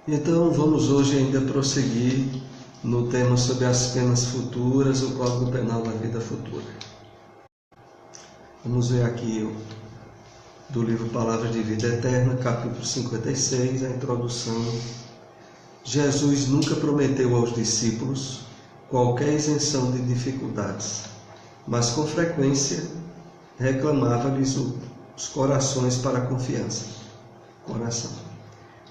Então vamos hoje ainda prosseguir no tema sobre as penas futuras, o Código Penal da Vida Futura. Vamos ver aqui do livro Palavras de Vida Eterna, capítulo 56, a introdução. Jesus nunca prometeu aos discípulos qualquer isenção de dificuldades, mas com frequência reclamava-lhes os corações para a confiança.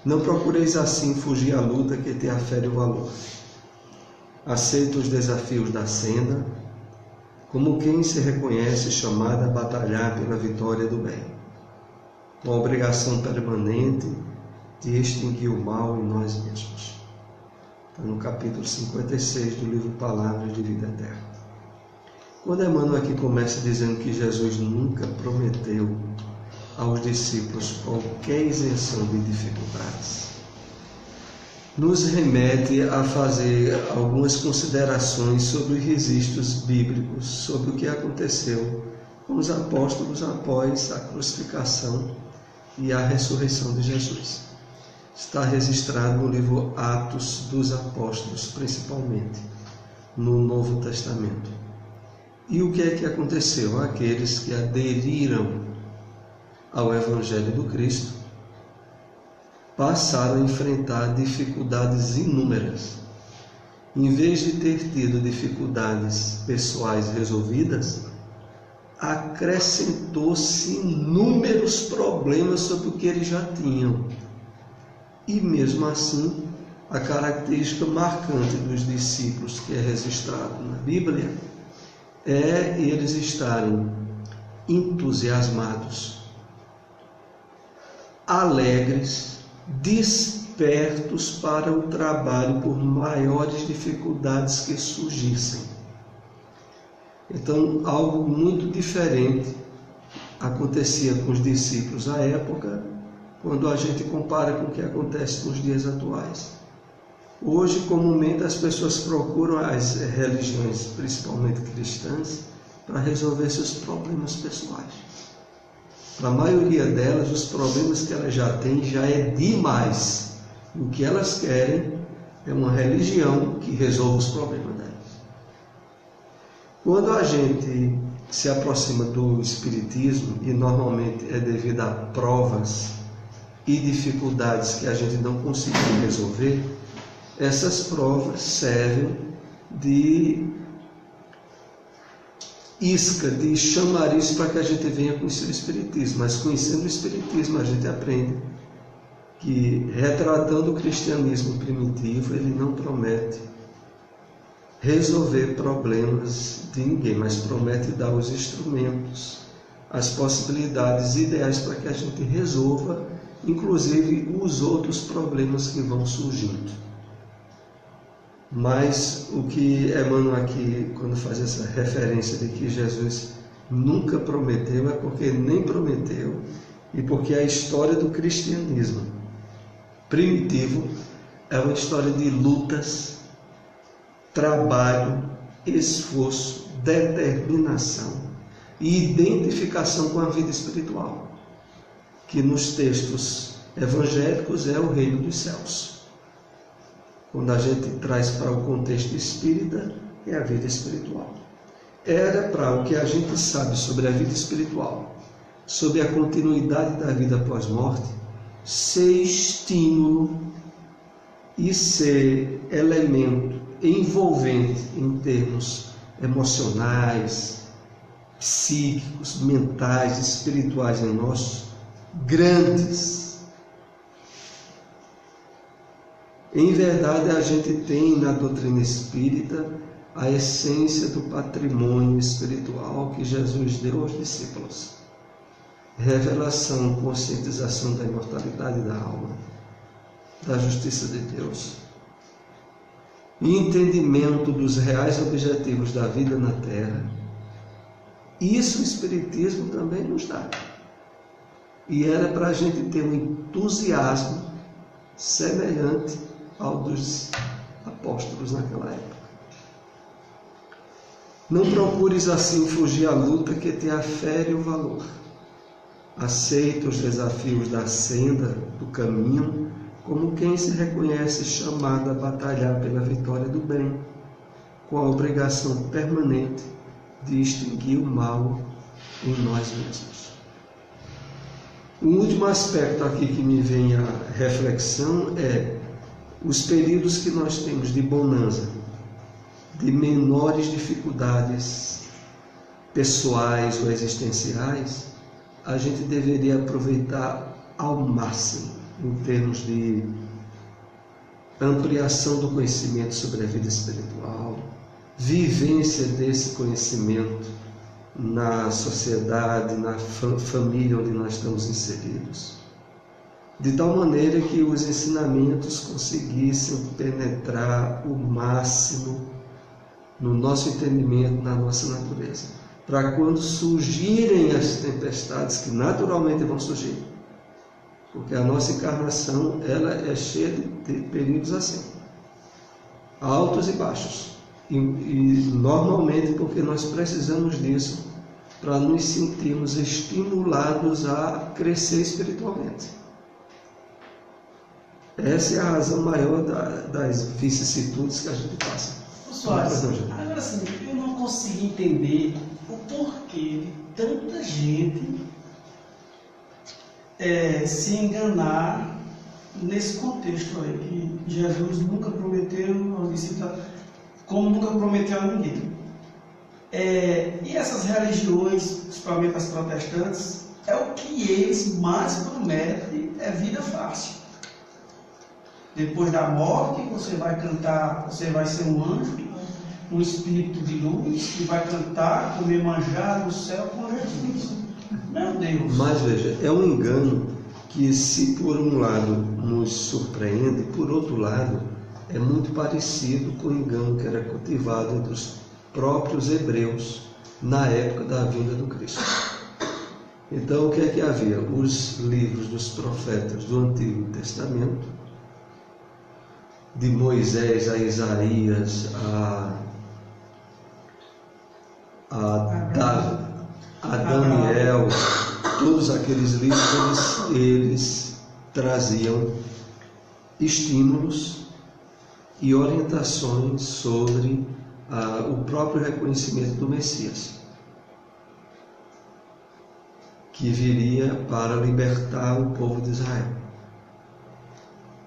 Não procureis assim fugir à luta que te afere o valor. Aceita os desafios da senda, como quem se reconhece chamado a batalhar pela vitória do bem, com a obrigação permanente de extinguir o mal em nós mesmos. Está no capítulo 56 do livro Palavras de Vida Eterna. Quando Emmanuel aqui começa dizendo que Jesus nunca prometeu aos discípulos qualquer isenção de dificuldades, nos remete a fazer algumas considerações sobre os registros bíblicos, sobre o que aconteceu com os apóstolos após a crucificação e a ressurreição de Jesus. Está registrado no livro Atos dos Apóstolos, principalmente, no Novo Testamento. E o que é que aconteceu? Aqueles que aderiram ao Evangelho do Cristo passaram a enfrentar dificuldades inúmeras. Em vez de ter tido dificuldades pessoais resolvidas, acrescentou-se inúmeros problemas sobre o que eles já tinham. E mesmo assim, a característica marcante dos discípulos que é registrado na Bíblia é eles estarem entusiasmados, alegres, despertos para o trabalho por maiores dificuldades que surgissem. Então, algo muito diferente acontecia com os discípulos à época, quando a gente compara com o que acontece nos dias atuais. Hoje, comumente, as pessoas procuram as religiões, principalmente cristãs, para resolver seus problemas pessoais. Para a maioria delas, os problemas que elas já têm já é demais. O que elas querem é uma religião que resolva os problemas delas. Quando a gente se aproxima do Espiritismo, e normalmente é devido a provas e dificuldades que a gente não conseguiu resolver, essas provas servem de isca, de chamariz para que a gente venha conhecer o Espiritismo. Mas conhecendo o Espiritismo, a gente aprende que, retratando o cristianismo primitivo, ele não promete resolver problemas de ninguém, mas promete dar os instrumentos, as possibilidades ideais para que a gente resolva, inclusive, os outros problemas que vão surgindo. Mas o que Emmanuel aqui, quando faz essa referência de que Jesus nunca prometeu, é porque nem prometeu, e porque a história do cristianismo primitivo é uma história de lutas, trabalho, esforço, determinação e identificação com a vida espiritual, que nos textos evangélicos é o reino dos céus. Quando a gente traz para o contexto espírita, é a vida espiritual. Era para o que a gente sabe sobre a vida espiritual, sobre a continuidade da vida pós-morte, ser estímulo e ser elemento envolvente em termos emocionais, psíquicos, mentais, espirituais em nós, grandes. Em verdade, a gente tem na doutrina espírita a essência do patrimônio espiritual que Jesus deu aos discípulos. Revelação, conscientização da imortalidade da alma, da justiça de Deus, e entendimento dos reais objetivos da vida na Terra. Isso o Espiritismo também nos dá. E era para a gente ter um entusiasmo semelhante ao dos apóstolos naquela época. Não procures assim fugir à luta que te afere o valor. Aceita os desafios da senda, do caminho, como quem se reconhece chamado a batalhar pela vitória do bem, com a obrigação permanente de extinguir o mal em nós mesmos. O último aspecto aqui que me vem à reflexão é os períodos que nós temos de bonança, de menores dificuldades pessoais ou existenciais, a gente deveria aproveitar ao máximo em termos de ampliação do conhecimento sobre a vida espiritual, vivência desse conhecimento na sociedade, na família onde nós estamos inseridos, de tal maneira que os ensinamentos conseguissem penetrar o máximo no nosso entendimento, na nossa natureza, para quando surgirem as tempestades que naturalmente vão surgir, porque a nossa encarnação ela é cheia de períodos assim, altos e baixos, e normalmente porque nós precisamos disso para nos sentirmos estimulados a crescer espiritualmente. Essa é a razão maior das vicissitudes que a gente passa. Soares, agora sim, eu não consegui entender o porquê de tanta gente se enganar nesse contexto aí, que Jesus nunca prometeu aos discípulos, como nunca prometeu a ninguém. E essas religiões, principalmente as protestantes, é o que eles mais prometem, é vida fácil. Depois da morte, você vai cantar, você vai ser um anjo, um espírito de luz, que vai cantar, comer manjar no céu com Jesus. Meu Deus! Mas veja, é um engano que, se por um lado nos surpreende, por outro lado, é muito parecido com o engano que era cultivado entre os próprios hebreus na época da vinda do Cristo. Então, o que é que havia? Os livros dos profetas do Antigo Testamento, de Moisés a Isaías, a Daniel, todos aqueles livros, eles traziam estímulos e orientações sobre o próprio reconhecimento do Messias, que viria para libertar o povo de Israel.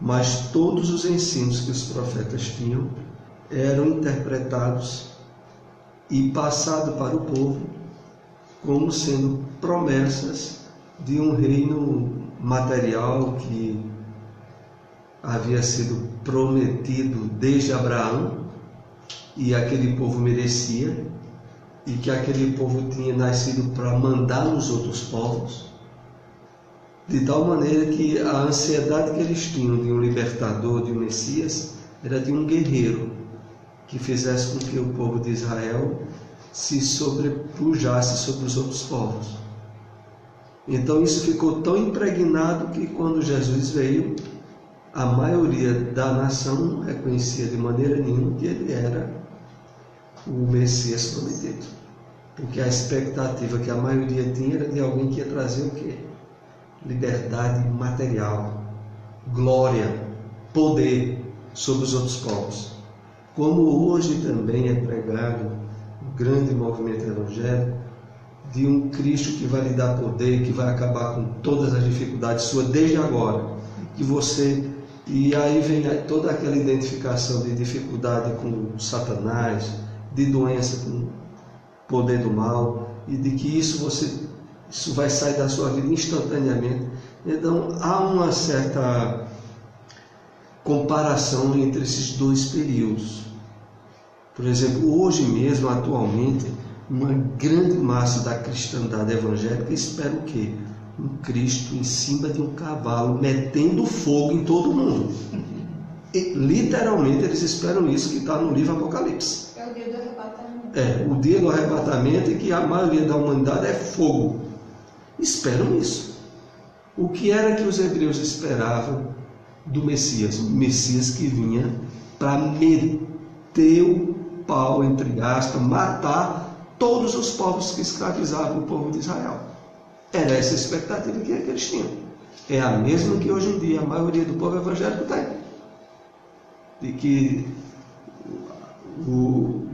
Mas todos os ensinos que os profetas tinham eram interpretados e passados para o povo como sendo promessas de um reino material que havia sido prometido desde Abraão e aquele povo merecia, e que aquele povo tinha nascido para mandar nos outros povos, de tal maneira que a ansiedade que eles tinham de um libertador, de um Messias, era de um guerreiro que fizesse com que o povo de Israel se sobrepujasse sobre os outros povos. Então isso ficou tão impregnado que quando Jesus veio, a maioria da nação não reconhecia de maneira nenhuma que ele era o Messias prometido, porque a expectativa que a maioria tinha era de alguém que ia trazer o quê? Liberdade material, glória, poder sobre os outros povos. Como hoje também é pregado o grande movimento evangélico de um Cristo que vai lhe dar poder, que vai acabar com todas as dificuldades suas desde agora, que você... E aí vem toda aquela identificação de dificuldade com Satanás, de doença com o poder do mal, e de que isso vai sair da sua vida instantaneamente. Então há uma certa comparação entre esses dois períodos. Por exemplo, hoje mesmo, atualmente, uma grande massa da cristandade evangélica espera o quê? Um Cristo em cima de um cavalo, metendo fogo em todo mundo. E, literalmente, eles esperam isso que está no livro Apocalipse. É o dia do arrebatamento. É, o dia do arrebatamento, em que a maioria da humanidade é fogo. Esperam isso. O que era que os hebreus esperavam do Messias? O Messias que vinha para meter o pau, entre aspas, matar todos os povos que escravizavam o povo de Israel. Era essa a expectativa que eles tinham. é a mesma que hoje em dia a maioria do povo evangélico tem. De que o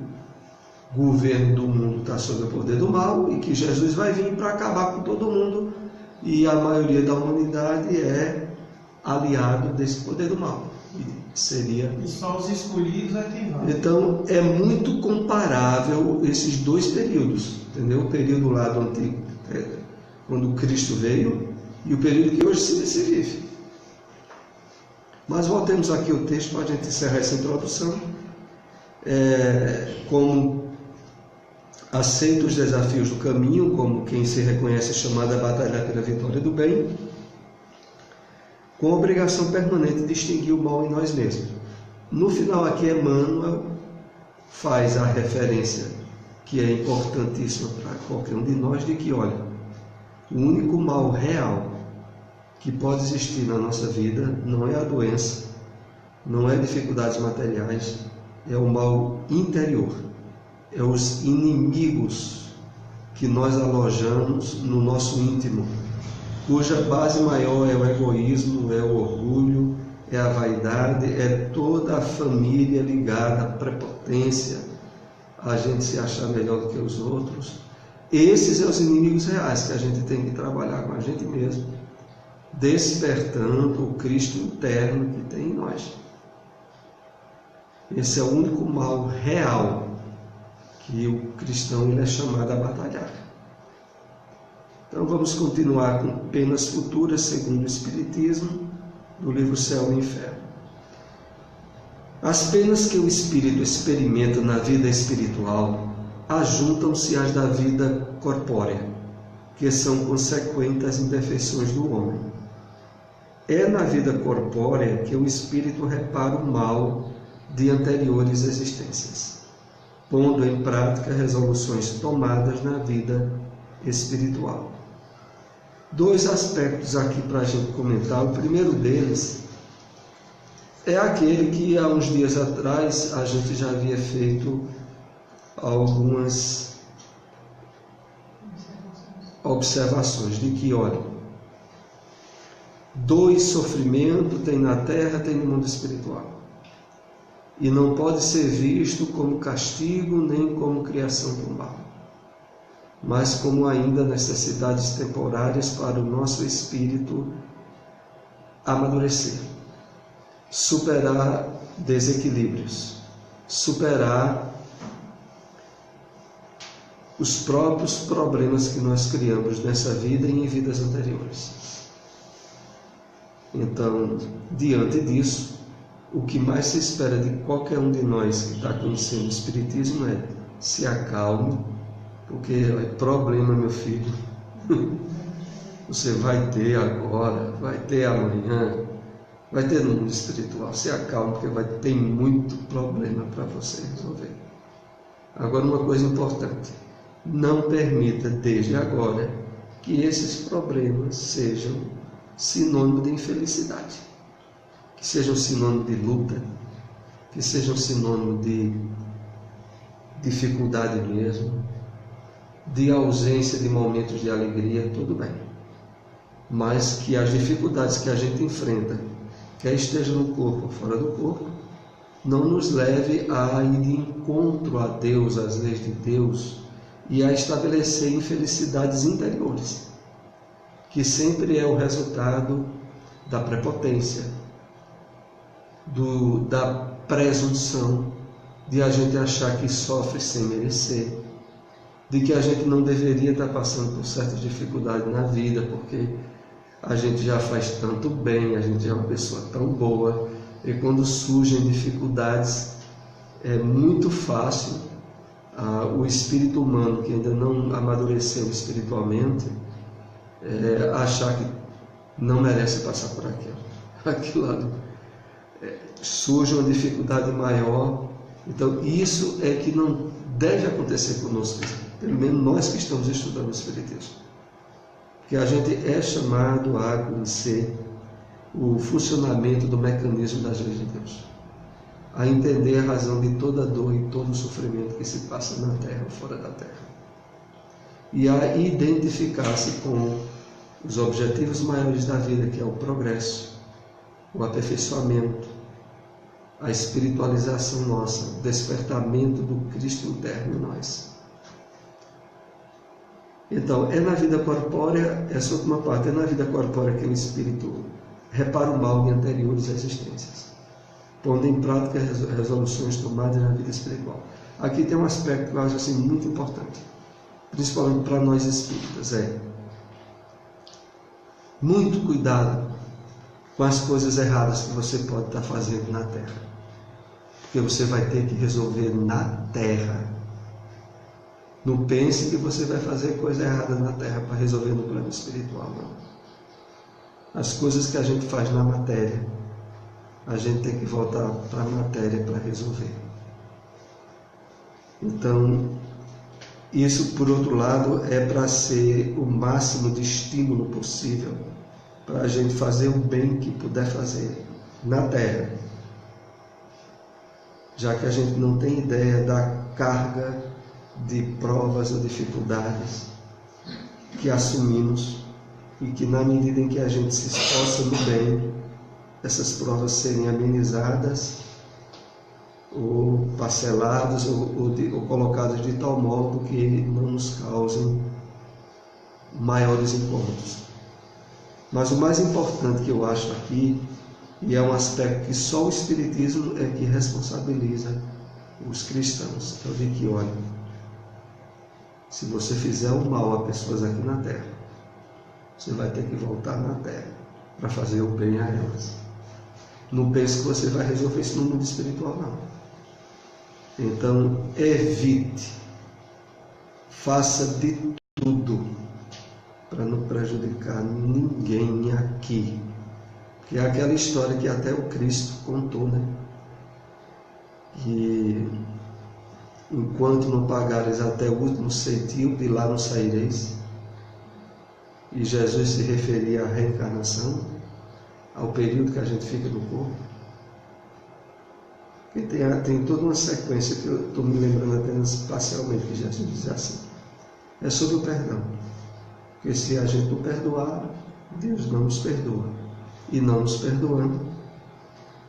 governo do mundo está sob o poder do mal e que Jesus vai vir para acabar com todo mundo e a maioria da humanidade é aliado desse poder do mal. E só os escolhidos é quem vai. Então é muito comparável esses dois períodos, entendeu? O período lá do antigo, quando Cristo veio, e o período que hoje se vive. Mas voltemos aqui ao texto para a gente encerrar essa introdução. Como aceita os desafios do caminho, como quem se reconhece chamado a batalhar pela vitória do bem, com a obrigação permanente de extinguir o mal em nós mesmos. No final aqui, Emmanuel faz a referência, que é importantíssima para qualquer um de nós, de que, olha, o único mal real que pode existir na nossa vida não é a doença, não é dificuldades materiais, é o mal interior, é os inimigos que nós alojamos no nosso íntimo, cuja base maior é o egoísmo, é o orgulho, é a vaidade, é toda a família ligada à prepotência, a gente se achar melhor do que os outros. Esses são os inimigos reais que a gente tem que trabalhar com a gente mesmo, despertando o Cristo interno que tem em nós. Esse é o único mal real que o cristão ele é chamado a batalhar. Então vamos continuar com penas futuras segundo o Espiritismo, do livro Céu e Inferno. As penas que o espírito experimenta na vida espiritual ajuntam-se às da vida corpórea, que são consequentes às imperfeições do homem. É na vida corpórea que o espírito repara o mal de anteriores existências, pondo em prática resoluções tomadas na vida espiritual. Dois aspectos aqui para a gente comentar. O primeiro deles é aquele que há uns dias atrás a gente já havia feito algumas observações de que, olha, dois sofrimentos tem na terra, tem no mundo espiritual. E não pode ser visto como castigo nem como criação do mal, mas como ainda necessidades temporárias para o nosso espírito amadurecer, superar desequilíbrios, superar os próprios problemas que nós criamos nessa vida e em vidas anteriores. Então, diante disso, o que mais se espera de qualquer um de nós que está conhecendo o Espiritismo é: se acalme, porque é problema, meu filho, você vai ter agora, vai ter amanhã, vai ter no mundo espiritual. Se acalme, porque vai ter muito problema para você resolver. Agora, uma coisa importante: não permita desde agora que esses problemas sejam sinônimo de infelicidade, que sejam sinônimo de luta, que sejam sinônimo de dificuldade mesmo, de ausência de momentos de alegria. Tudo bem, mas que as dificuldades que a gente enfrenta, quer esteja no corpo ou fora do corpo, não nos leve a ir de encontro a Deus, às leis de Deus, e a estabelecer infelicidades interiores, que sempre é o resultado da prepotência, da presunção, de a gente achar que sofre sem merecer, de que a gente não deveria estar passando por certas dificuldades na vida, porque a gente já faz tanto bem, a gente é uma pessoa tão boa, e quando surgem dificuldades, é muito fácil o espírito humano, que ainda não amadureceu espiritualmente, achar que não merece passar por aquilo lá. Surge uma dificuldade maior. Então isso é que não deve acontecer conosco, pelo menos nós que estamos estudando o Espiritismo, que a gente é chamado a conhecer o funcionamento do mecanismo das leis de Deus, a entender a razão de toda dor e todo sofrimento que se passa na terra ou fora da terra, e a identificar-se com os objetivos maiores da vida, que é o progresso, o aperfeiçoamento, a espiritualização nossa, o despertamento do Cristo interno em nós. Então, é na vida corpórea, essa última parte, é na vida corpórea que o Espírito repara o mal em anteriores existências, pondo em prática resoluções tomadas na vida espiritual. Aqui tem um aspecto que eu acho assim, muito importante, principalmente para nós espíritas, muito cuidado com as coisas erradas que você pode estar fazendo na Terra, porque você vai ter que resolver na Terra. Não pense que você vai fazer coisa errada na Terra para resolver no plano espiritual, não. As coisas que a gente faz na matéria, a gente tem que voltar para a matéria para resolver. Então, isso, por outro lado, é para ser o máximo de estímulo possível para a gente fazer o bem que puder fazer na Terra, já que a gente não tem ideia da carga de provas ou dificuldades que assumimos e que, na medida em que a gente se esforça no bem, essas provas serem amenizadas ou parceladas ou colocadas de tal modo que não nos causem maiores incômodos. Mas o mais importante que eu acho aqui, e é um aspecto que só o Espiritismo é que responsabiliza os cristãos, é o de que, olha, se você fizer o mal a pessoas aqui na Terra, você vai ter que voltar na Terra para fazer o bem a elas. Não pense que você vai resolver isso no mundo espiritual, não. Então, evite, faça de tudo para não prejudicar ninguém aqui. Que é aquela história que até o Cristo contou, né? Que enquanto não pagares até o último centil, de lá não saireis. E Jesus se referia à reencarnação, ao período que a gente fica no corpo. E tem toda uma sequência que eu estou me lembrando apenas parcialmente, que Jesus diz assim. É sobre o perdão. Porque se a gente não perdoar, Deus não nos perdoa. E não nos perdoando,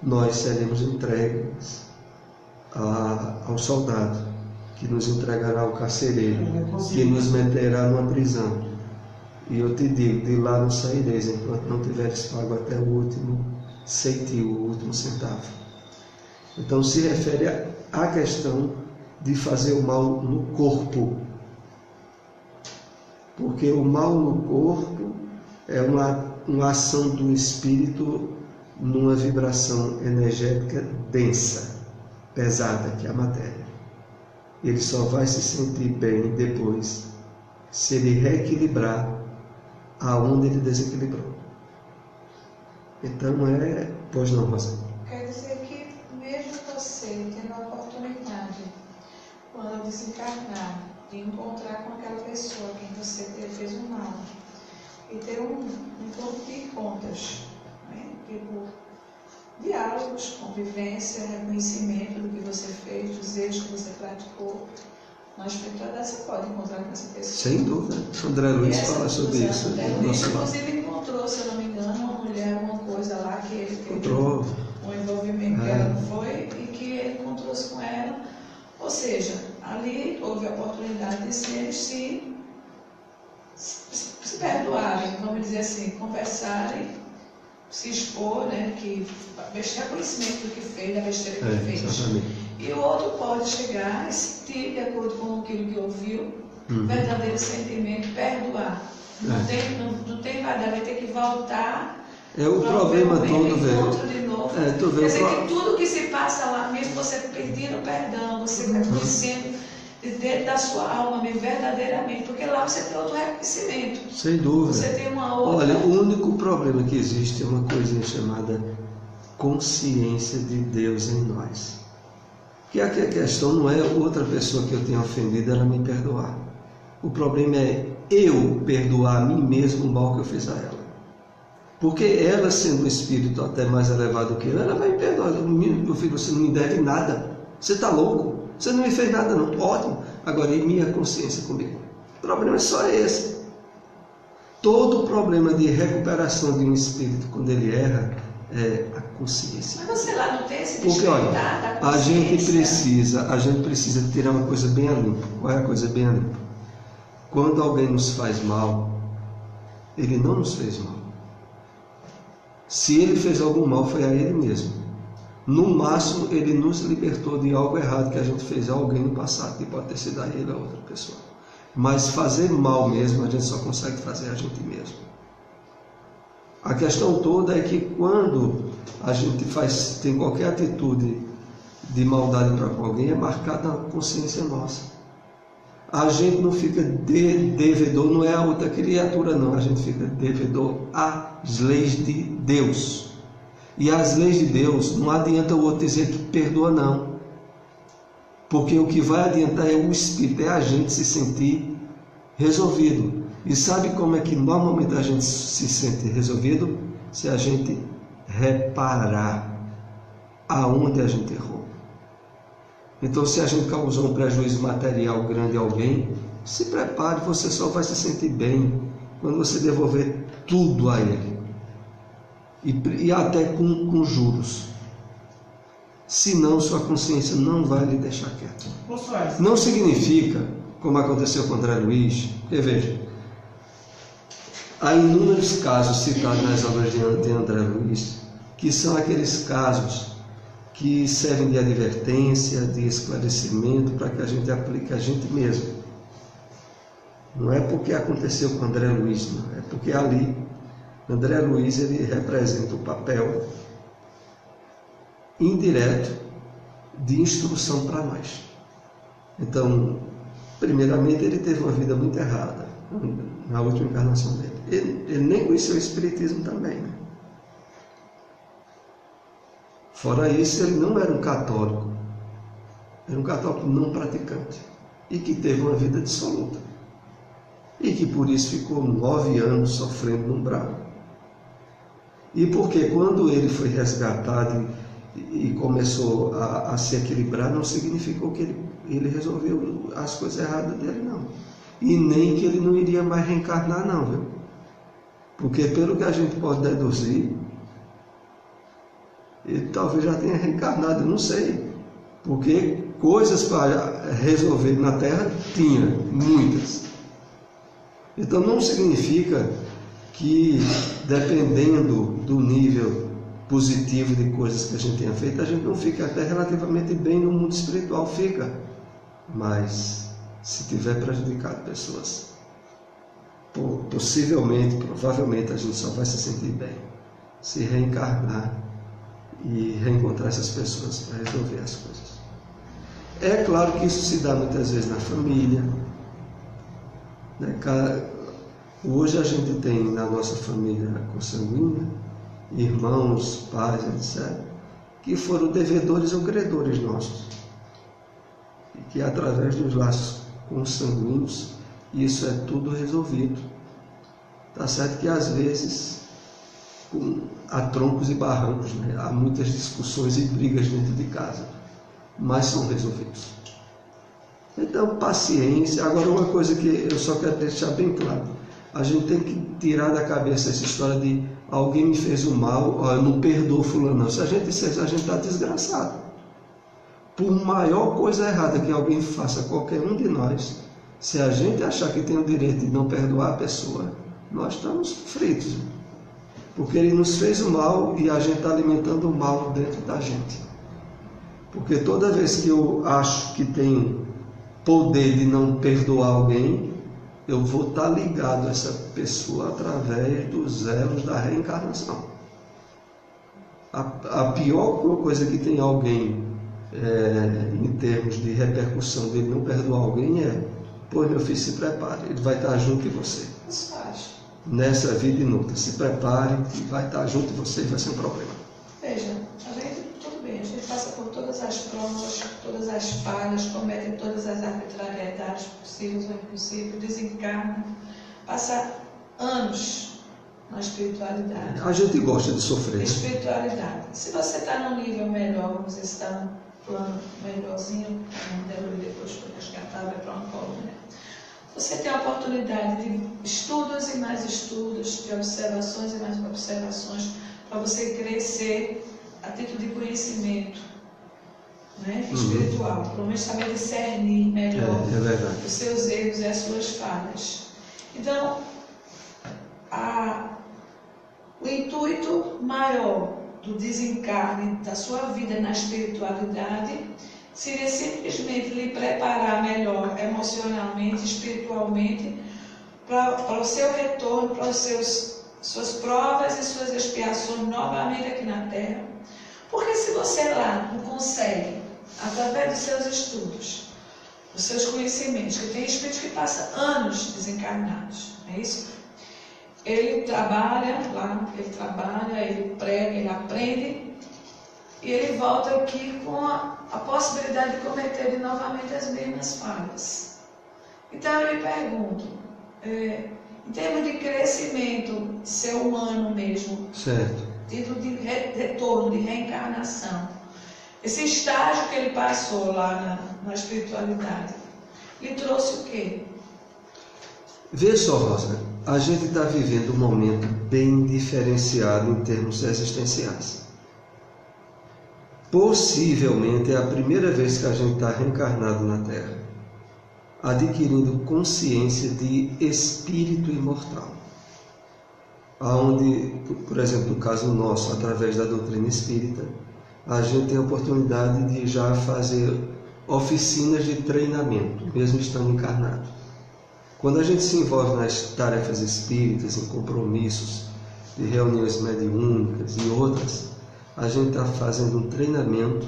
nós seremos entregues ao soldado, que nos entregará ao carcereiro, que nos meterá numa prisão. E eu te digo, de lá não saireis, enquanto não tiveres pago até o último centil, o último centavo. Então se refere à questão de fazer o mal no corpo. Porque o mal no corpo é uma ação do espírito numa vibração energética densa, pesada, que é a matéria. Ele só vai se sentir bem depois se ele reequilibrar aonde ele desequilibrou. Então pois não, Rosa. Quer dizer que mesmo você tendo a oportunidade, quando desencarnar, de encontrar com aquela pessoa a quem você fez o mal, e ter um encontro de contas, né? Tipo, diálogos, convivência, reconhecimento do que você fez, dos erros que você praticou. Na espiritualidade você pode encontrar com essa pessoa. Sem dúvida. André Luiz fala sobre isso. Inclusive encontrou, se eu não me engano, uma mulher, uma coisa lá que ele teve um envolvimento que ela não foi e que ele encontrou-se com ela. Ou seja, ali houve a oportunidade de se perdoarem, vamos dizer assim, conversarem, se expor, né, que reconhecimento do que fez, da besteira que fez. Exatamente. E o outro pode chegar e sentir, de acordo com aquilo que ouviu, verdadeiro sentimento, perdoar. Não tem vaidade, vai ter que voltar. É o problema todo, velho. De novo. Quer dizer que tudo que se passa lá, mesmo você pedindo perdão, você reconhecendo dentro da sua alma mesmo, verdadeiramente, porque lá você tem outro reconhecimento. Sem dúvida. Você tem uma outra. Olha, o único problema que existe é uma coisinha chamada consciência de Deus em nós. Que aqui a questão não é outra pessoa que eu tenha ofendido, ela me perdoar. O problema é eu perdoar a mim mesmo o mal que eu fiz a ela. Porque ela, sendo um espírito até mais elevado que eu, ela vai me perdoar. Meu filho, você não me deve nada. Você está louco? Você não me fez nada não. Ótimo. Agora, e minha consciência comigo? O problema é só esse. todo problema de recuperação de um espírito quando ele erra é a consciência. Mas você lá não tem esse Porque, olha, despertar da a consciência? gente precisa tirar uma coisa bem a limpo. Qual é a coisa bem a limpo? Quando alguém nos faz mal, ele não nos fez mal. Se ele fez algum mal, foi a ele mesmo. No máximo, ele nos libertou de algo errado que a gente fez a alguém no passado, que pode ter sido a ele ou a outra pessoa. Mas fazer mal mesmo, a gente só consegue fazer a gente mesmo. A questão toda é que quando a gente tem qualquer atitude de maldade para com alguém, é marcada na consciência nossa. A gente não fica devedor, não é a outra criatura não, a gente fica devedor às leis de Deus. E as leis de Deus, não adianta o outro dizer que perdoa não. Porque o que vai adiantar é o Espírito, é a gente se sentir resolvido. E sabe como é que normalmente a gente se sente resolvido? Se a gente reparar aonde a gente errou. Então, se a gente causou um prejuízo material grande a alguém, se prepare, você só vai se sentir bem quando você devolver tudo a ele. E até com juros. Senão, sua consciência não vai lhe deixar quieto. Não significa, como aconteceu com André Luiz, porque veja, há inúmeros casos citados nas obras de André Luiz, que são aqueles casos que servem de advertência, de esclarecimento, para que a gente aplique a gente mesmo. Não é porque aconteceu com André Luiz, não. É porque ali, André Luiz, ele representa o papel indireto de instrução para nós. Então, primeiramente, ele teve uma vida muito errada na última encarnação dele. Ele nem conheceu o Espiritismo também, né? Fora isso, ele não era um católico. Era um católico não praticante. E que teve uma vida dissoluta. E que por isso ficou 9 anos sofrendo no umbral. E porque quando ele foi resgatado e começou a se equilibrar, não significou que ele resolveu as coisas erradas dele, não. E nem que ele não iria mais reencarnar, não, viu? Porque pelo que a gente pode deduzir, ele talvez já tenha reencarnado, eu não sei. Porque coisas para resolver na Terra tinha, muitas. Então não significa que, dependendo do nível positivo de coisas que a gente tenha feito, a gente não fica até relativamente bem no mundo espiritual, fica. Mas, se tiver prejudicado pessoas, possivelmente, provavelmente, a gente só vai se sentir bem se reencarnar e reencontrar essas pessoas para resolver as coisas. É claro que isso se dá muitas vezes na família, né? Hoje a gente tem na nossa família consanguínea irmãos, pais, etc., que foram devedores ou credores nossos, e que através dos laços consanguíneos isso é tudo resolvido. Tá certo que às vezes há troncos e barrancos, né? Há muitas discussões e brigas dentro de casa, mas são resolvidos. Então, paciência. Agora, uma coisa que eu só quero deixar bem claro, a gente tem que tirar da cabeça essa história de alguém me fez o mal, eu não perdoo fulano, não. Se a gente disser isso, a gente está desgraçado. Por maior coisa errada que alguém faça, qualquer um de nós, se a gente achar que tem o direito de não perdoar a pessoa, nós estamos fritos. Porque ele nos fez o mal e a gente está alimentando o mal dentro da gente. Porque toda vez que eu acho que tenho poder de não perdoar alguém, eu vou estar ligado a essa pessoa através dos elos da reencarnação. A pior coisa que tem alguém, em termos de repercussão dele não perdoar alguém pois meu filho, se prepare, ele vai estar junto de você. Nessa vida e noutra, se prepare, vai estar junto de você e vai ser um problema. Veja, tudo bem, a gente passa por todas as provas, todas as falhas, comete todas as arbitrariedades possíveis ou impossíveis, desencarna, passa anos na espiritualidade. A gente gosta de sofrer. Espiritualidade. Se você está num nível melhor, vamos dizer, está num plano melhorzinho, não deve depois foi resgatado, é para um colo, né? você tem a oportunidade de estudos e mais estudos, de observações e mais observações, para você crescer a título de conhecimento, né, espiritual, pelo menos saber discernir melhor os seus erros e as suas falhas. Então, o intuito maior do desencarne da sua vida na espiritualidade seria simplesmente lhe preparar melhor emocionalmente, espiritualmente, para o seu retorno, para suas provas e suas expiações novamente aqui na Terra. Porque se você lá não consegue, através dos seus estudos, dos seus conhecimentos, que tem espíritos que passam anos desencarnados, é isso? Ele trabalha lá, ele prega, ele aprende, e ele volta aqui com a possibilidade de cometer novamente as mesmas falhas. Então eu lhe pergunto, em termos de crescimento, ser humano mesmo, certo, título de retorno, de reencarnação, esse estágio que ele passou lá na espiritualidade, lhe trouxe o quê? Vê só, Rosa, a gente está vivendo um momento bem diferenciado em termos existenciais. Possivelmente é a primeira vez que a gente está reencarnado na Terra, adquirindo consciência de espírito imortal. Onde, por exemplo, no caso nosso, através da doutrina espírita, a gente tem a oportunidade de já fazer oficinas de treinamento, mesmo estando encarnado. Quando a gente se envolve nas tarefas espíritas, em compromissos de reuniões mediúnicas e outras, a gente está fazendo um treinamento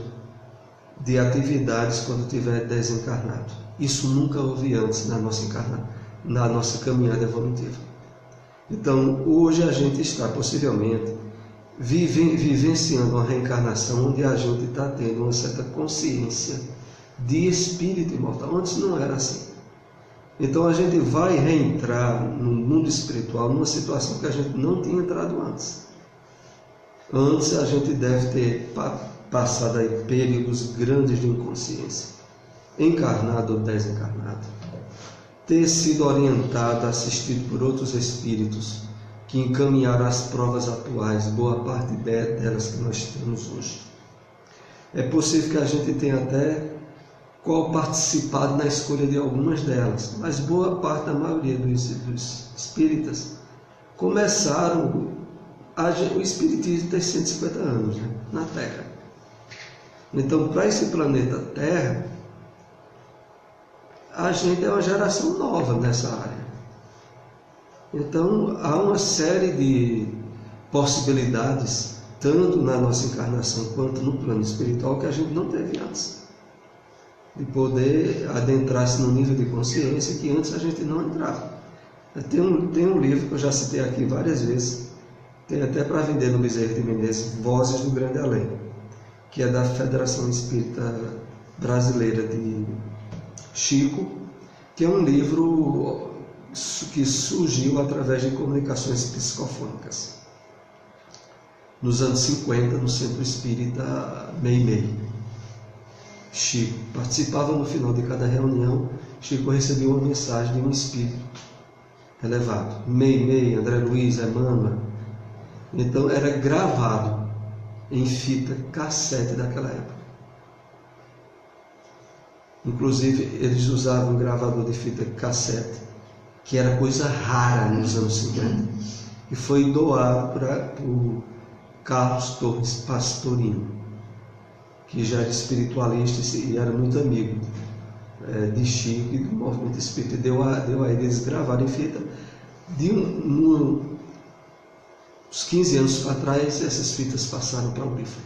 de atividades quando estiver desencarnado. Isso nunca houve antes na nossa caminhada evolutiva. Então, hoje a gente está possivelmente vivenciando uma reencarnação onde a gente está tendo uma certa consciência de espírito imortal. Antes não era assim. Então a gente vai reentrar no mundo espiritual numa situação que a gente não tinha entrado antes. Antes a gente deve ter passado aí períodos grandes de inconsciência, encarnado ou desencarnado, ter sido orientado, assistido por outros espíritos que encaminharam as provas atuais, boa parte delas que nós temos hoje. É possível que a gente tenha até participado na escolha de algumas delas, mas boa parte da maioria dos espíritas começaram o espiritismo tem 150 anos, né, na Terra. Então, para esse planeta Terra, a gente é uma geração nova nessa área. Então, há uma série de possibilidades, tanto na nossa encarnação quanto no plano espiritual, que a gente não teve antes. De poder adentrar-se no nível de consciência que antes a gente não entrava. Tem um livro que eu já citei aqui várias vezes, tem até para vender no Bezerra de Menezes, Vozes do Grande Além, que é da Federação Espírita Brasileira de Chico, que é um livro que surgiu através de comunicações psicofônicas. Nos anos 50, no Centro Espírita Meimei. Chico participava no final de cada reunião. Chico recebia uma mensagem de um espírito elevado, Meimei, André Luiz, Emmanuel. Então era gravado em fita cassete daquela época. Inclusive eles usavam um gravador de fita cassete, que era coisa rara nos anos 50, e foi doado por Carlos Torres Pastorino, que já era espiritualista e era muito amigo de Chico e do movimento espírita. Deu a eles gravarem em fita. Uns 15 anos para trás, essas fitas passaram para o livro.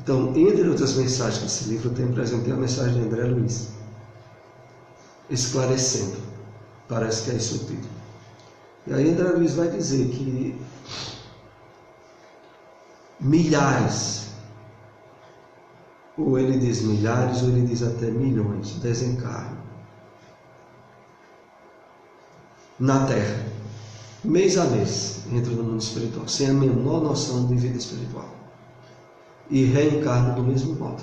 Então, entre outras mensagens que esse livro tem, por exemplo, tem a mensagem de André Luiz, esclarecendo. Parece que é isso o título. E aí André Luiz vai dizer que milhares, ou ele diz milhares, ou ele diz até milhões, desencarnam na Terra, mês a mês, entram no mundo espiritual, sem a menor noção de vida espiritual, e reencarnam do mesmo modo.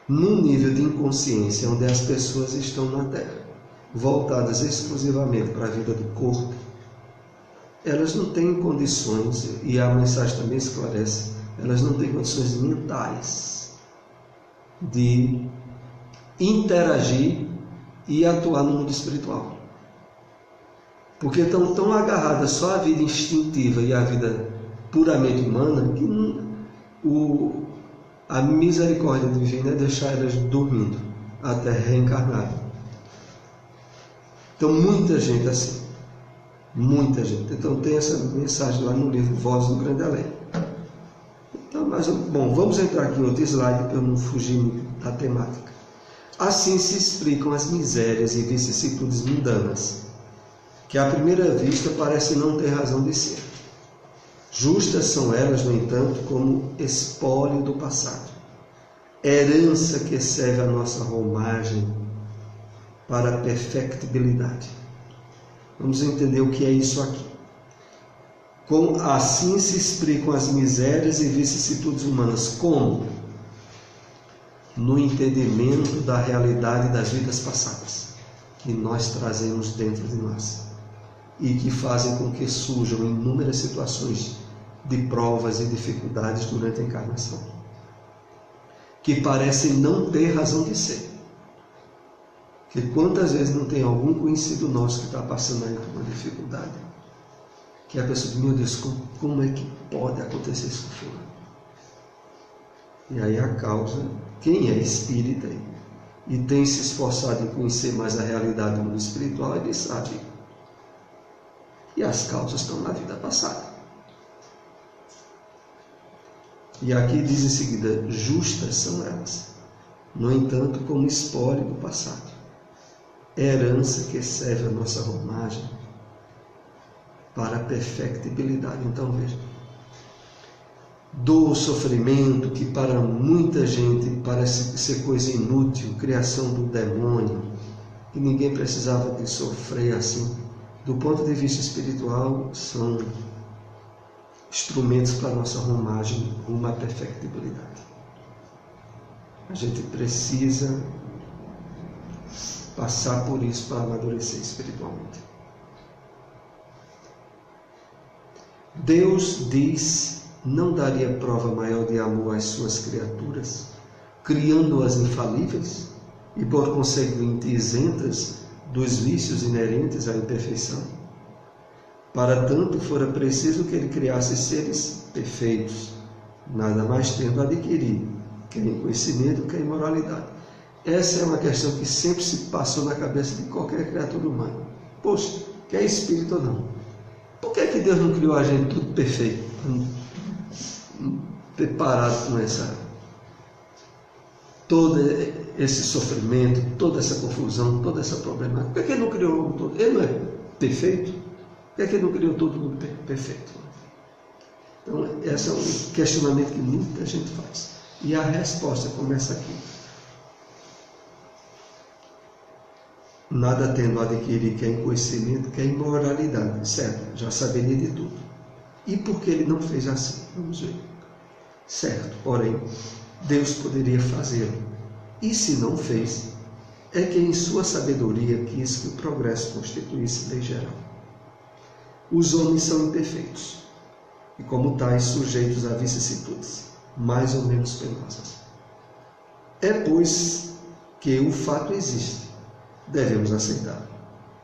num nível de inconsciência onde as pessoas estão na Terra, voltadas exclusivamente para a vida do corpo, elas não têm condições, e a mensagem também esclarece, elas não têm condições mentais de interagir e atuar no mundo espiritual. Porque estão tão agarradas só à vida instintiva e à vida puramente humana que a misericórdia divina é deixar elas dormindo até reencarnar. Então muita gente assim, muita gente. Então tem essa mensagem lá no livro Voz do Grande Além. Então, bom, vamos entrar aqui em outro slide para eu não fugir da temática. Assim se explicam as misérias e vicissitudes mundanas, que à primeira vista parecem não ter razão de ser. Justas são elas, no entanto, como espólio do passado, herança que serve à nossa romagem para a perfectibilidade. Vamos entender o que é isso aqui. Assim se explicam as misérias e vicissitudes humanas, como? No entendimento da realidade das vidas passadas, que nós trazemos dentro de nós, e que fazem com que surjam inúmeras situações de provas e dificuldades durante a encarnação, que parecem não ter razão de ser. Que quantas vezes não tem algum conhecido nosso que está passando aí por uma dificuldade, que a pessoa diz, meu Deus, como é que pode acontecer isso com fulano? E aí a causa, quem é espírita e tem se esforçado em conhecer mais a realidade do mundo espiritual, ele sabe. E as causas estão na vida passada. E aqui diz em seguida, justas são elas, no entanto, como espólio do passado, herança que serve a nossa romagem para a perfectibilidade. Então veja, dor, sofrimento, que para muita gente parece ser coisa inútil, criação do demônio, que ninguém precisava de sofrer assim, do ponto de vista espiritual, são instrumentos para a nossa romagem rumo à perfectibilidade. A gente precisa passar por isso para amadurecer espiritualmente. Deus diz, não daria prova maior de amor às suas criaturas, criando-as infalíveis e por conseguinte isentas dos vícios inerentes à imperfeição? Para tanto fora preciso que ele criasse seres perfeitos, nada mais tendo adquirido, quer em conhecimento, quer em moralidade. Essa é uma questão que sempre se passou na cabeça de qualquer criatura humana. Poxa, quer espírito ou não? Por que Deus não criou a gente tudo perfeito? Preparado com todo esse sofrimento, toda essa confusão, toda essa problemática. Por que Ele não criou o mundo todo? Ele não é perfeito? Por que Ele não criou todo mundo perfeito? Então, esse é um questionamento que muita gente faz. E a resposta começa aqui. Nada tendo a adquirir, quer em conhecimento, quer em moralidade, certo? Já saberia de tudo. E por que Ele não fez assim? Vamos ver. Certo, porém, Deus poderia fazê-lo. E se não fez, é que em sua sabedoria quis que o progresso constituísse lei geral. Os homens são imperfeitos, e como tais sujeitos a vicissitudes, mais ou menos penosas. É, pois, que o fato existe, devemos aceitar.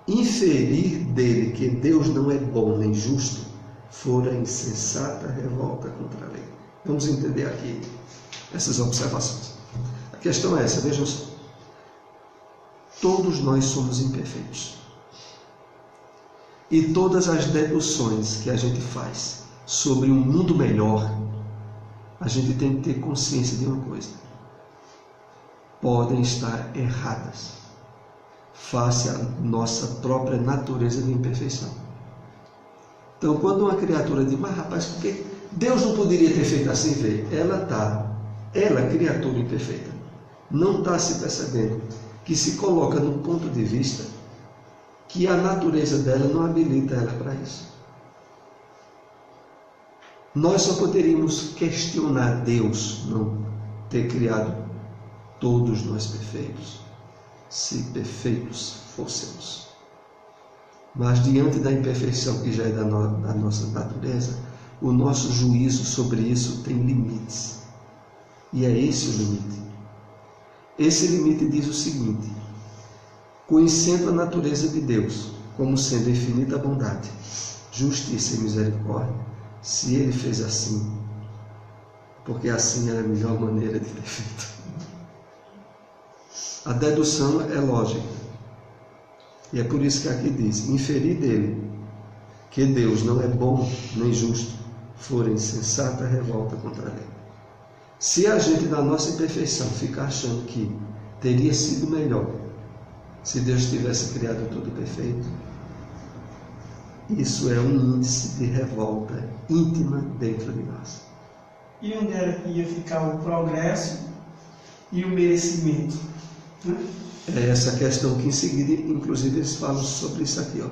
Inferir dele que Deus não é bom nem justo, fora insensata revolta contra a lei. Vamos entender aqui essas observações. A questão é essa, vejam só. Todos nós somos imperfeitos. E todas as deduções que a gente faz sobre um mundo melhor, a gente tem que ter consciência de uma coisa. Podem estar erradas, face à nossa própria natureza de imperfeição. Então, quando uma criatura diz, mas rapaz, por que Deus não poderia ter feito assim? Vê, ela, criatura imperfeita, não está se percebendo que se coloca num ponto de vista que a natureza dela não habilita ela para isso. Nós só poderíamos questionar Deus não ter criado todos nós perfeitos, se perfeitos fôssemos. Mas diante da imperfeição que já é da nossa natureza, o nosso juízo sobre isso tem limites. E é esse o limite. Esse limite diz o seguinte: conhecendo a natureza de Deus como sendo infinita bondade, justiça e misericórdia, se Ele fez assim, porque assim era a melhor maneira de ter feito. A dedução é lógica. E é por isso que aqui diz: inferir dele que Deus não é bom nem justo, for insensata revolta contra ele. Se a gente, na nossa imperfeição, ficar achando que teria sido melhor se Deus tivesse criado tudo perfeito, isso é um índice de revolta íntima dentro de nós. E onde era que ia ficar o progresso e o merecimento? Né? É essa questão que em seguida, inclusive, eles falam sobre isso aqui.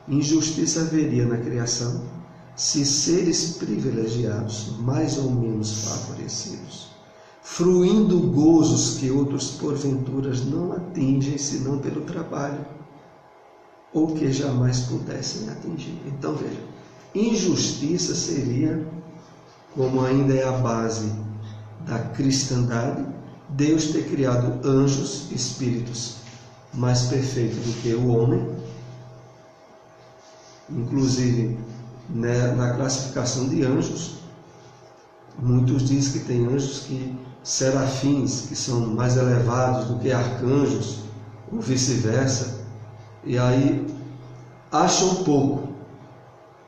Injustiça haveria na criação se seres privilegiados, mais ou menos favorecidos, fruindo gozos que outros porventura não atingem senão pelo trabalho, ou que jamais pudessem atingir. Então veja, injustiça seria, como ainda é a base da cristandade, Deus ter criado anjos, espíritos mais perfeitos do que o homem. Inclusive, né, na classificação de anjos, muitos dizem que tem anjos que serafins, que são mais elevados do que arcanjos, ou vice-versa, e aí acham pouco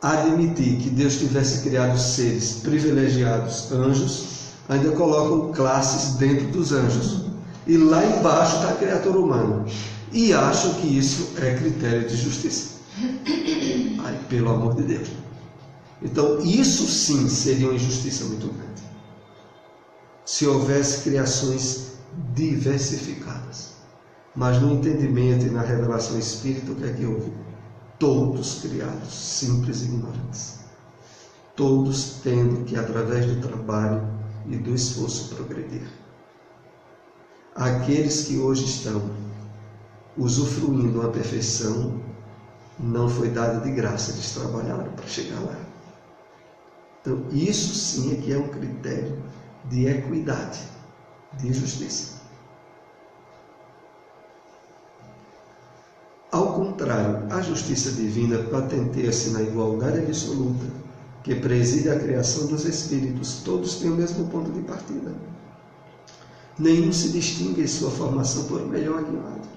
admitir que Deus tivesse criado seres privilegiados, anjos, ainda colocam classes dentro dos anjos, e lá embaixo está a criatura humana, e acham que isso é critério de justiça. Ai, pelo amor de Deus. Então, isso sim seria uma injustiça muito grande, se houvesse criações diversificadas. Mas no entendimento e na revelação espírita, o que é que houve? Todos criados, simples e ignorantes. Todos tendo que, através do trabalho e do esforço, progredir. Aqueles que hoje estão usufruindo a perfeição, não foi dada de graça, eles trabalharam para chegar lá. Então, isso sim é que é um critério de equidade, de justiça. Ao contrário, a justiça divina patenteia-se na igualdade absoluta que preside a criação dos espíritos. Todos têm o mesmo ponto de partida. Nenhum se distingue em sua formação por melhor que o outro.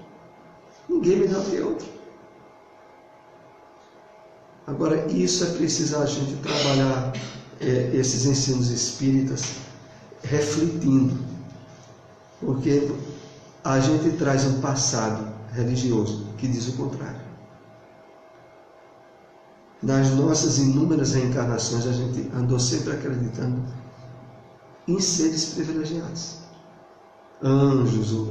Ninguém melhor que outro. Agora, isso é preciso a gente trabalhar esses ensinos espíritas refletindo, porque a gente traz um passado religioso que diz o contrário. Nas nossas inúmeras reencarnações, a gente andou sempre acreditando em seres privilegiados, anjos,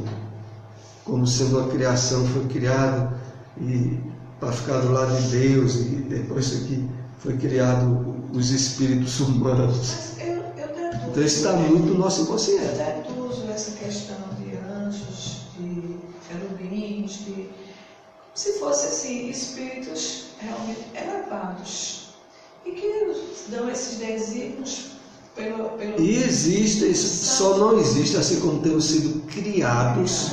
como sendo a criação foi criada e para ficar do lado de Deus, e depois que foi criado os espíritos humanos. Então isso está muito no nosso inconsciente. Eu deduzo essa questão de anjos, de querubins, se fossem assim, espíritos realmente elevados, e que dão esses desígnios pelo... E existem, só não existe assim como temos sido criados,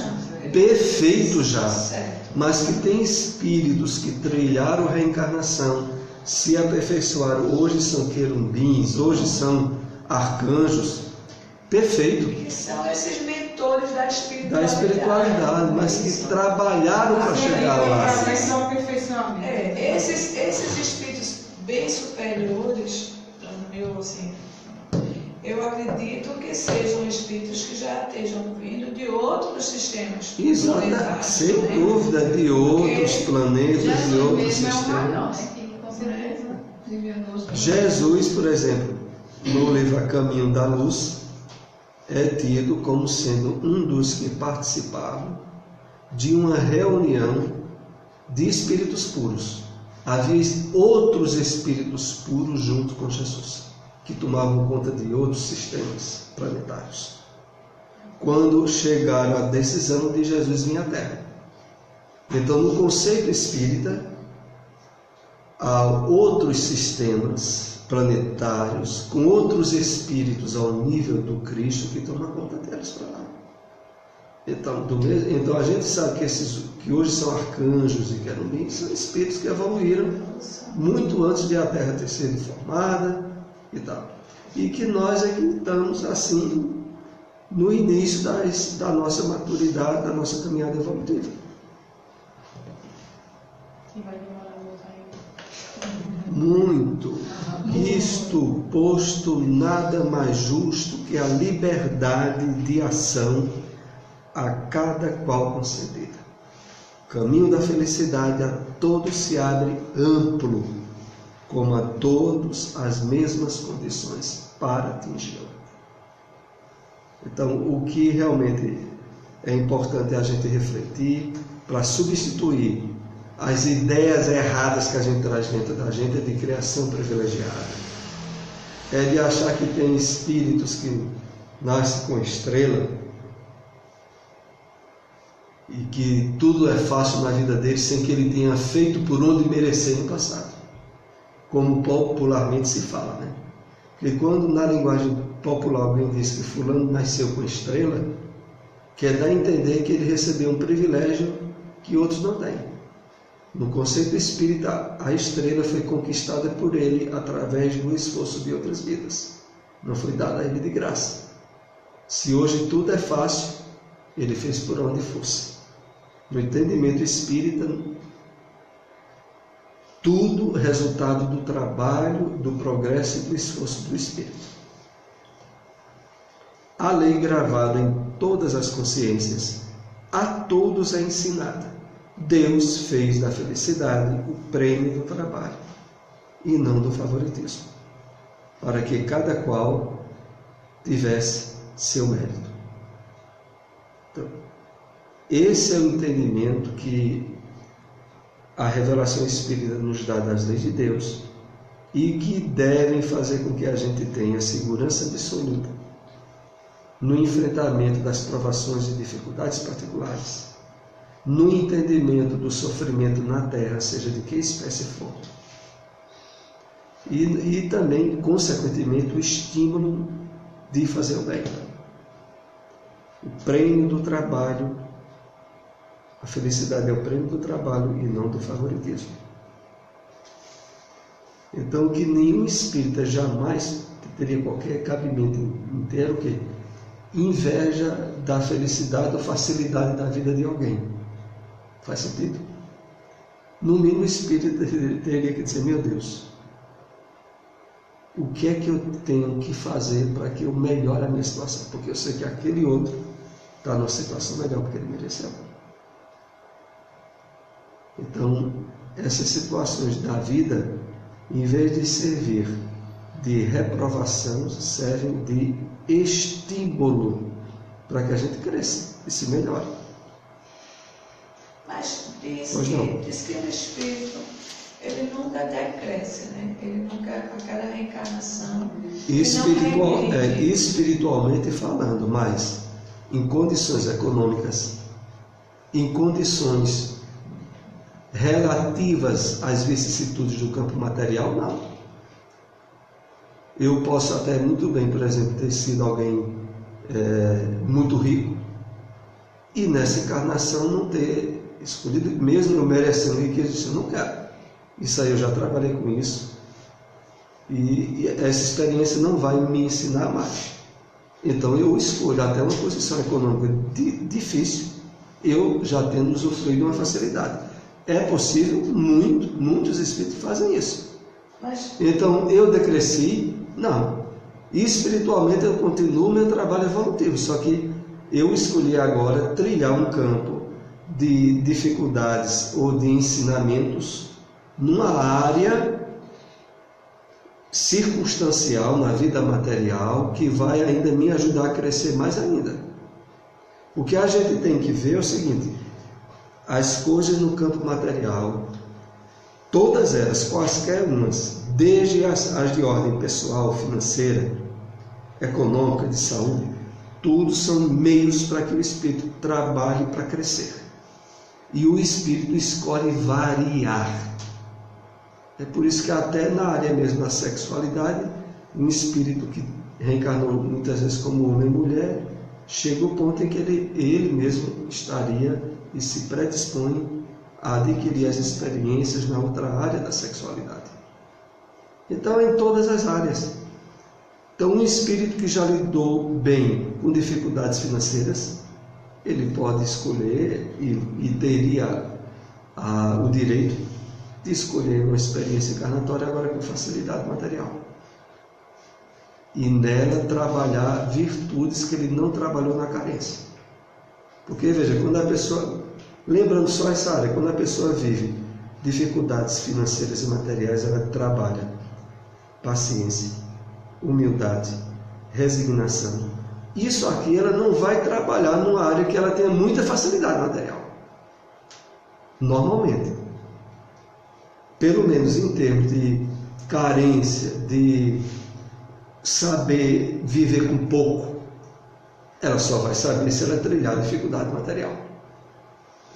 perfeitos já. Certo. Mas que tem espíritos que trilharam a reencarnação, se aperfeiçoaram, hoje são querubins, hoje são arcanjos, perfeito. Que são esses mentores da espiritualidade, mas que trabalharam para chegar lá. Esses espíritos bem superiores, eu acredito que sejam espíritos que já estejam vindo de outros sistemas. Exato, sem dúvida, de outros planetas, de outros sistemas. Jesus, por exemplo, no livro A Caminho da Luz, é tido como sendo um dos que participavam de uma reunião de espíritos puros. Havia outros espíritos puros junto com Jesus, que tomavam conta de outros sistemas planetários. quando chegaram à decisão de Jesus vir à Terra. Então, no conceito espírita, há outros sistemas planetários com outros espíritos ao nível do Cristo que tomam conta deles para lá. Então a gente sabe que esses que hoje são arcanjos e querubins são espíritos que evoluíram muito antes de a Terra ter sido formada e tal. E que nós é que estamos assim no início da nossa maturidade, da nossa caminhada evolutiva. E vai demorar muito ainda. Muito. Isto posto nada mais justo que a liberdade de ação a cada qual concedida. O caminho da felicidade a todos se abre amplo, como a todos as mesmas condições para atingi-la. Então, o que realmente é importante a gente refletir para substituir as ideias erradas que a gente traz dentro da gente é de criação privilegiada. É de achar que tem espíritos que nascem com estrela e que tudo é fácil na vida dele sem que ele tenha feito por onde merecer no passado. Como popularmente se fala, né? Porque quando na linguagem popular alguém diz que fulano nasceu com estrela, quer dar a entender que ele recebeu um privilégio que outros não têm. No conceito espírita, a estrela foi conquistada por ele através do esforço de outras vidas. Não foi dada a ele de graça. Se hoje tudo é fácil, ele fez por onde fosse. No entendimento espírita, tudo resultado do trabalho, do progresso e do esforço do espírito. A lei gravada em todas as consciências, a todos é ensinada. Deus fez da felicidade o prêmio do trabalho e não do favoritismo, para que cada qual tivesse seu mérito. Então, esse é o entendimento que a revelação espírita nos dá das leis de Deus e que devem fazer com que a gente tenha segurança absoluta no enfrentamento das provações e dificuldades particulares, no entendimento do sofrimento na Terra, seja de que espécie for, e também, consequentemente, o estímulo de fazer o bem. O prêmio do trabalho, a felicidade é o prêmio do trabalho e não do favoritismo. Então, que nenhum espírita jamais teria qualquer cabimento em ter o quê? Inveja da felicidade ou facilidade da vida de alguém. Faz sentido? No mínimo, o espírito teria que dizer: meu Deus, o que é que eu tenho que fazer para que eu melhore a minha situação? Porque eu sei que aquele outro está numa situação melhor porque ele mereceu. Então, essas situações da vida, em vez de servir de reprovação, servem de estímulo para que a gente cresça e se melhore. Mas diz que o espírito, ele nunca decresce, né? Ele nunca, a cada reencarnação, espiritualmente falando, mas em condições econômicas, em condições relativas às vicissitudes do campo material, não. Eu posso até muito bem, por exemplo, ter sido alguém muito rico e nessa encarnação não ter escolhido, mesmo eu merecendo riqueza, eu não quero. Isso aí eu já trabalhei com isso e essa experiência não vai me ensinar mais. Então eu escolho até uma posição econômica difícil, eu já tendo usufruído de uma facilidade. É possível, muitos espíritos fazem isso. Então eu decresci, não. Espiritualmente eu continuo meu trabalho evolutivo, só que eu escolhi agora trilhar um campo de dificuldades ou de ensinamentos numa área circunstancial na vida material que vai ainda me ajudar a crescer mais ainda. O que a gente tem que ver é o seguinte: as coisas no campo material, todas elas, quaisquer umas, desde as de ordem pessoal, financeira, econômica, de saúde, Tudo são meios para que o espírito trabalhe para crescer. E o espírito escolhe variar. É por isso que até na área mesmo da sexualidade, um espírito que reencarnou muitas vezes como homem e mulher, chega o ponto em que ele mesmo estaria e se predispõe a adquirir as experiências na outra área da sexualidade. Então, em todas as áreas. Então, um espírito que já lidou bem com dificuldades financeiras, ele pode escolher e teria o direito de escolher uma experiência encarnatória agora com facilidade material. E nela trabalhar virtudes que ele não trabalhou na carência. Porque, veja, quando a pessoa, lembrando só essa área, quando a pessoa vive dificuldades financeiras e materiais, ela trabalha paciência, humildade, resignação. Isso aqui ela não vai trabalhar numa área que ela tenha muita facilidade material. Normalmente. Pelo menos em termos de carência, de saber viver com pouco, ela só vai saber se ela trilhar dificuldade material.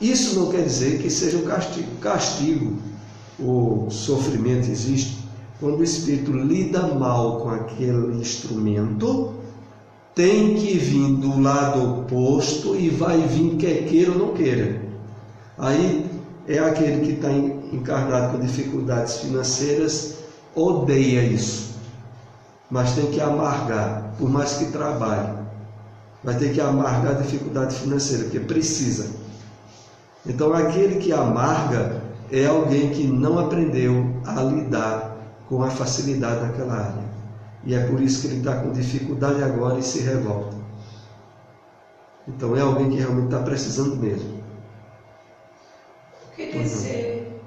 Isso não quer dizer que seja um castigo. Castigo, o sofrimento existe quando o espírito lida mal com aquele instrumento, tem que vir do lado oposto e vai vir quer queira ou não queira. Aí é aquele que está encarnado com dificuldades financeiras, odeia isso, mas tem que amargar, por mais que trabalhe, vai ter que amargar a dificuldade financeira, porque precisa. Então aquele que amarga é alguém que não aprendeu a lidar com a facilidade daquela área. E é por isso que ele está com dificuldade agora e se revolta. Então é alguém que realmente está precisando mesmo. O que dizer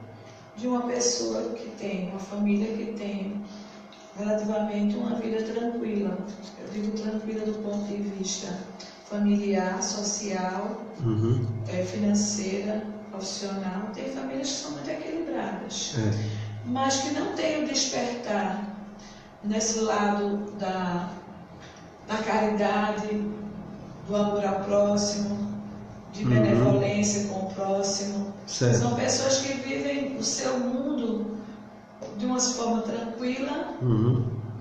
de uma pessoa que tem, uma família que tem relativamente uma vida tranquila? Eu digo tranquila do ponto de vista familiar, social, financeira, profissional. Tem famílias que são muito equilibradas, mas que não têm o despertar nesse lado da caridade, do amor ao próximo, de benevolência com o próximo. Certo. São pessoas que vivem o seu mundo de uma forma tranquila,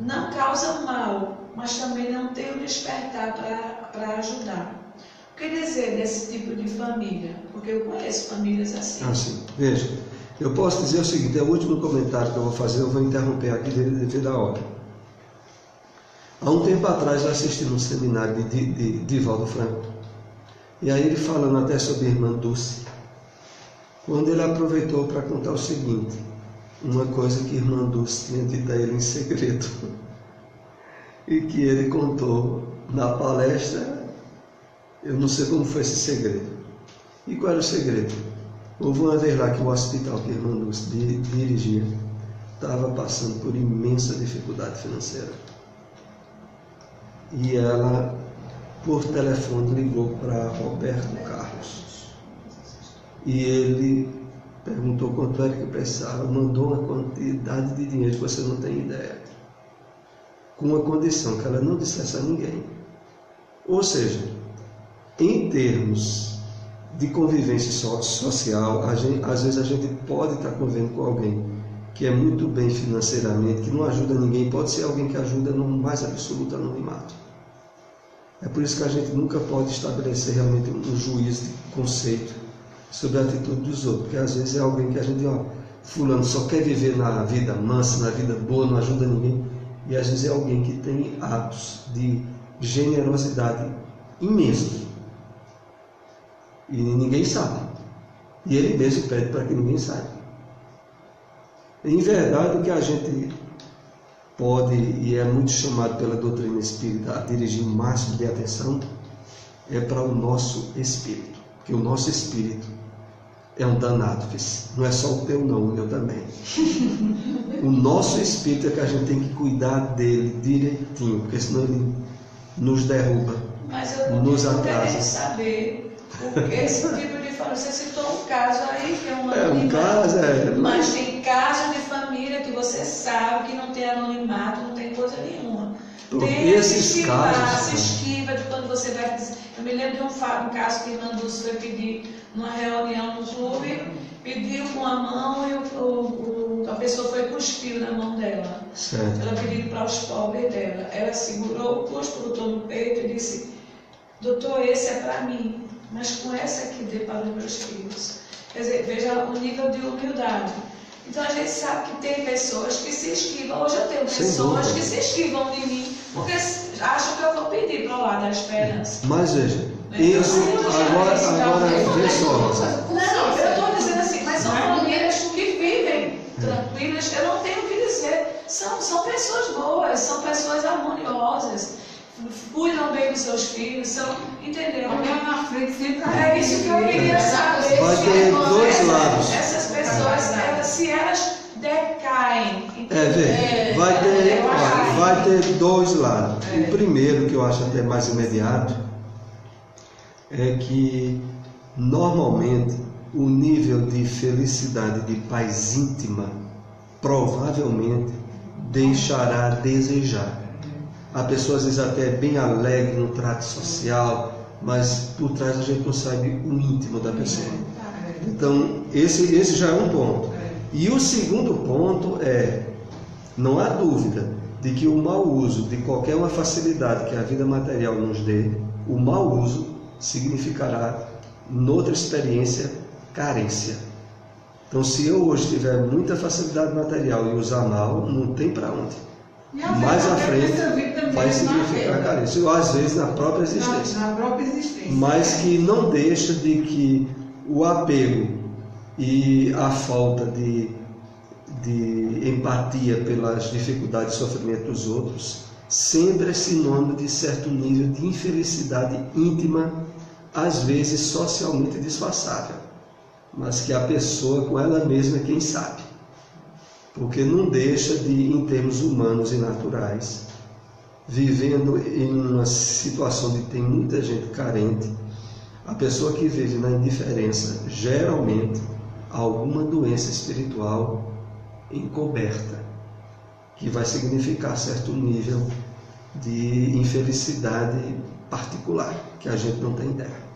não causam mal, mas também não têm o despertar para ajudar. O que dizer desse tipo de família? Porque eu conheço famílias assim. Assim, veja, eu posso dizer o seguinte, é o último comentário que eu vou fazer, eu vou interromper aqui devido à hora. Há um tempo atrás eu assisti num seminário de Divaldo Franco, e aí ele falando até sobre a irmã Dulce, quando ele aproveitou para contar o seguinte, uma coisa que a irmã Dulce tinha dito a ele em segredo, e que ele contou na palestra. Eu não sei como foi esse segredo. E qual era o segredo? Houve uma vez lá que o hospital que a irmã Dulce dirigia estava passando por imensa dificuldade financeira. E ela, por telefone, ligou para Roberto Carlos. E ele perguntou quanto era que precisava, mandou uma quantidade de dinheiro que você não tem ideia. Com uma condição, que ela não dissesse a ninguém. Ou seja, em termos de convivência social, às vezes a gente pode estar convivendo com alguém que é muito bem financeiramente, que não ajuda ninguém, pode ser alguém que ajuda no mais absoluto anonimato. É por isso que a gente nunca pode estabelecer realmente um juízo de conceito sobre a atitude dos outros, porque às vezes é alguém que a gente, fulano só quer viver na vida mansa, na vida boa, não ajuda ninguém, e às vezes é alguém que tem atos de generosidade imensos. E ninguém sabe. E ele mesmo pede para que ninguém saiba. Em verdade, o que a gente pode, e é muito chamado pela doutrina espírita, a dirigir o máximo de atenção, é para o nosso espírito. Porque o nosso espírito é um danado. Não é só o teu não, o meu também. O nosso espírito é que a gente tem que cuidar dele direitinho, porque senão ele nos derruba, mas eu nos não atrasa. quero saber porque esse tipo de família, você citou um caso aí que é um anonimato, mas tem casos de família que você sabe que não tem anonimato, não tem coisa nenhuma. Por Tem esses se casos, esquiva de quando você vai. Eu me lembro de um caso que a irmã Dulce foi pedir numa reunião no clube, pediu com a mão e a pessoa foi cuspir na mão dela. certo. Ela pediu para os pobres dela. Ela segurou o cuspo, botou no peito e disse: doutor, esse é para mim, mas com essa aqui dê para os meus filhos. Quer dizer, veja o nível de humildade. Então a gente sabe que tem pessoas que se esquivam. Hoje eu tenho pessoas que se esquivam de mim porque acham que eu vou pedir para o lado da esperança. Mas veja, isso agora vê só. Não, eu estou dizendo assim, mas são famílias que vivem tranquilas. Eu não tenho o que dizer. São pessoas boas, são pessoas harmoniosas, cuidam bem dos seus filhos, entendeu? Na frente sempre É isso que eu queria saber. Vai ter dois lados. Essas pessoas, se elas decaem. Vai ter dois lados. O primeiro, que eu acho até mais imediato, é que normalmente o nível de felicidade de paz íntima provavelmente deixará a desejar. A pessoa às vezes até é bem alegre no trato social, mas por trás a gente não sabe o íntimo da pessoa. Então, esse já é um ponto. E o segundo ponto é, não há dúvida de que o mau uso de qualquer uma facilidade que a vida material nos dê, o mau uso significará, noutra experiência, carência. Então, se eu hoje tiver muita facilidade material e usar mal, não tem para onde. Mais à frente vai significar carência, ou às vezes na própria existência. Na própria existência. Mas que não deixa de que o apego e a falta de empatia pelas dificuldades e sofrimento dos outros sempre é sinônimo de certo nível de infelicidade íntima, às vezes socialmente disfarçável, mas que a pessoa com ela mesma é quem sabe. Porque não deixa de, em termos humanos e naturais, vivendo em uma situação de tem muita gente carente, a pessoa que vive na indiferença, geralmente, há alguma doença espiritual encoberta, que vai significar certo nível de infelicidade particular, que a gente não tem ideia.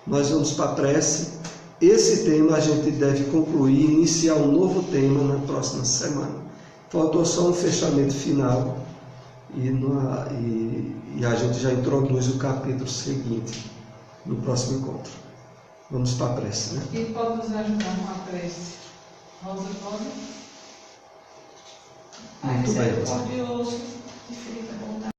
Nós vamos para a prece. Esse tema a gente deve concluir, iniciar um novo tema na próxima semana. Faltou só um fechamento final e a gente já introduz o capítulo seguinte no próximo encontro. Vamos para a prece, né? Quem pode nos ajudar com a prece? Rosa pode? Muito bem. Misericordioso, infinita bondade.